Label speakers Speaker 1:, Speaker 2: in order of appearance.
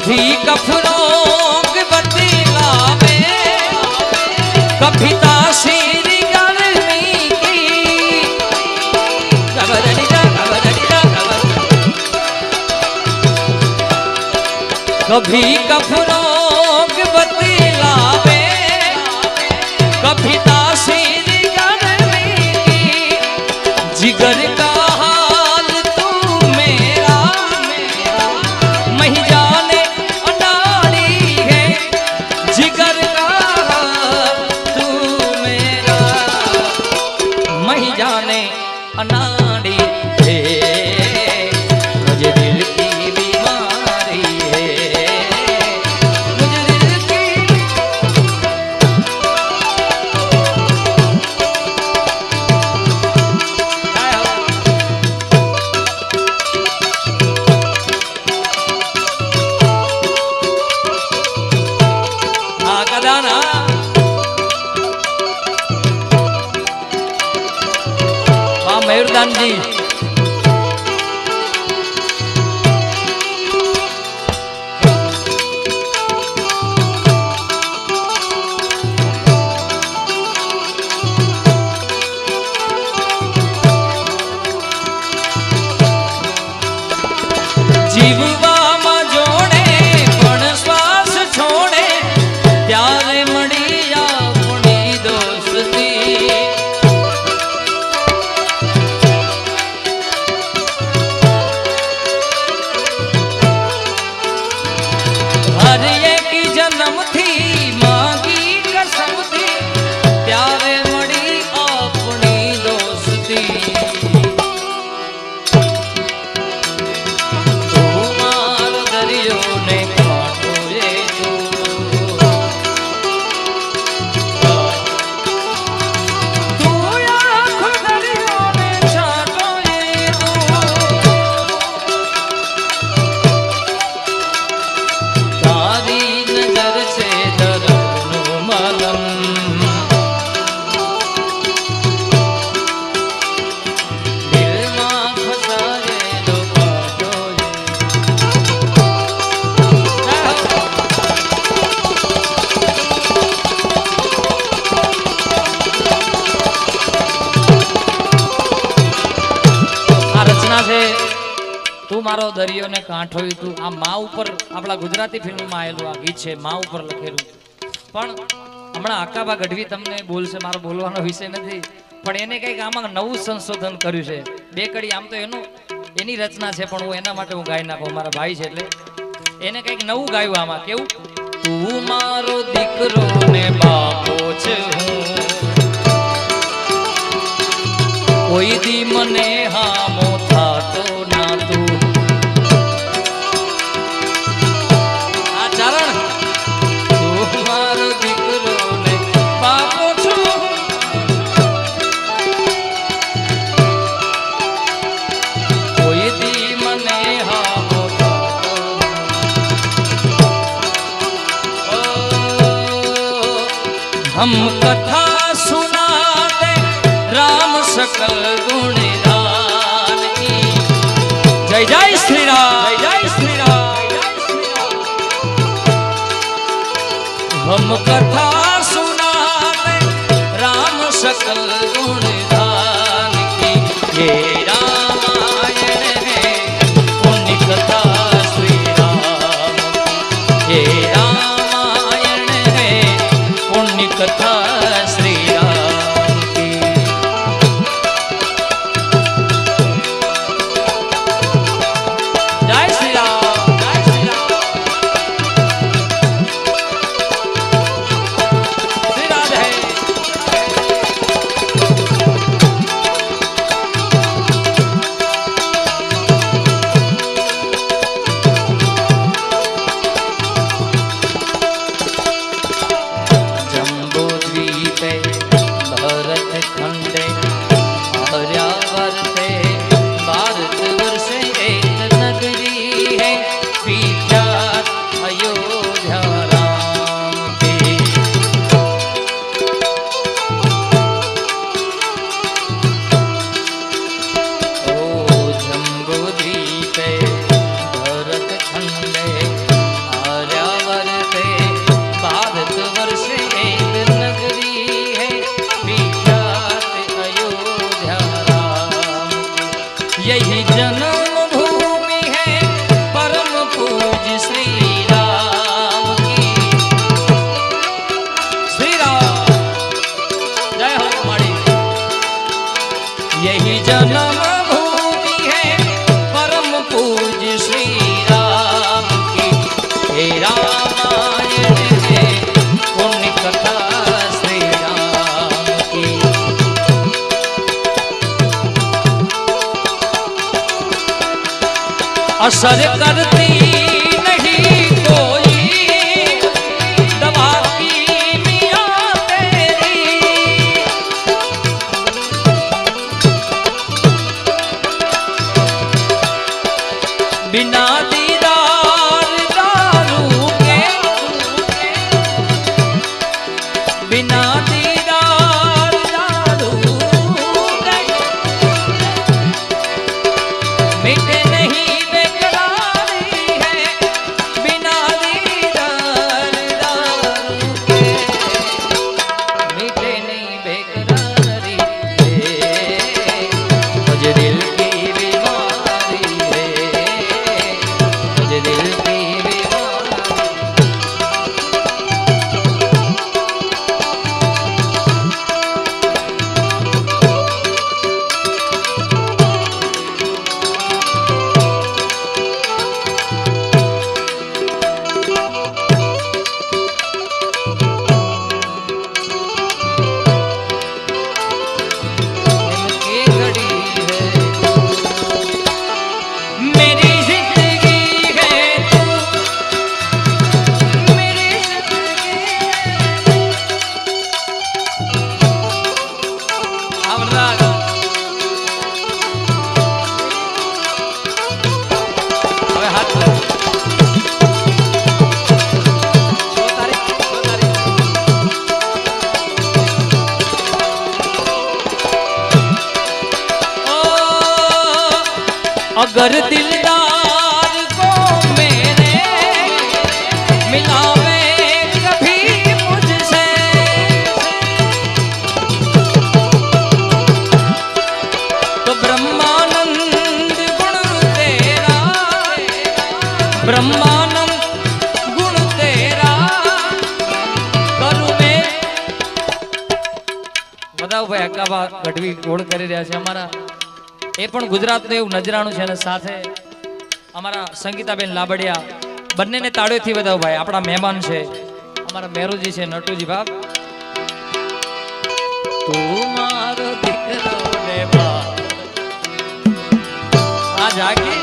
Speaker 1: कभी कफरों के बदलावे कभी तासीर गर्मी की कभी कफरों के बदलावे कभी तासीर गर्मी की जिगर का अनाड़ी है मुझे दिल की बीमारी है मुझे दिल की हाँ कदाना मयूरदान जी जीववा में जोड़े पण श्वास छोड़े त्यारे मड़ी अपनी दोस्ती जन्म थी मांगी कसम थी प्यारे मड़ी अपनी दोस्ती तुम्हार दरियो ने काटो ये तू आँख दरियो ने छाटो ये तारी તું મારો દરિયો ને કાંઠો તું આ માં ઉપર આપણા ગુજરાતી ફિલ્મમાં આવેલું આ ગીત છે માં ઉપર લખેલું પણ હમણાં આકાબા ગઢવી તમને બોલશે મારો બોલવાનો વિષય નથી પણ એને કંઈક આમાં નવું સંશોધન કર્યું છે બે કડી આમ તો એની રચના છે પણ હું એના માટે હું ગાઈ નાખું મારા ભાઈ છે એટલે એને કંઈક નવું ગાયું આમાં કેવું તું મારો દીકરો ને બાપો છે હું કોઈ દી મને હામો થાતો ના તું हम कथा सुनाते राम सकल गुणगान की जय जय श्री राम जय श्री राम हम कथा सुनाते राम सकल गुणगान की ये रामायण है पुण्य कथा श्री राम ये रामायण है पुण्य कथा श्री राम की जय श्री राम जय श्री राम श्री राधे जम्बो द्वीपे असर करती नहीं कोई दवा की मियां तेरी। बिना दीदार दारू के, बिना दीदार दारू के मिटे नहीं बेकरारी है। बिना दीदार दारू के मिटे नहीं बेकरारी है। मुझे दिल की बीमारी है, मुझे दिल की बीमारी। अगर दिलदार को मेरे मिलावे कभी मुझसे, तो ब्रह्मानंद गुण तेरा, ब्रह्मानंद गुण तेरा करूं मैं। बताओ भाई अक्काबा गढ़वी गोળ કરી રહ્યા છે અમારા, એ પણ ગુજરાતનું એવું નજરાણું છે અને સાથે અમારા સંગીતાબેન લાબડિયા, બંનેને તાળીઓથી વધાવો ભાઈ. આપણા મહેમાન છે અમારા મેરુજી છે, નટુજી બાપ. તું મારો દીકરો ને બાપ આ જાગી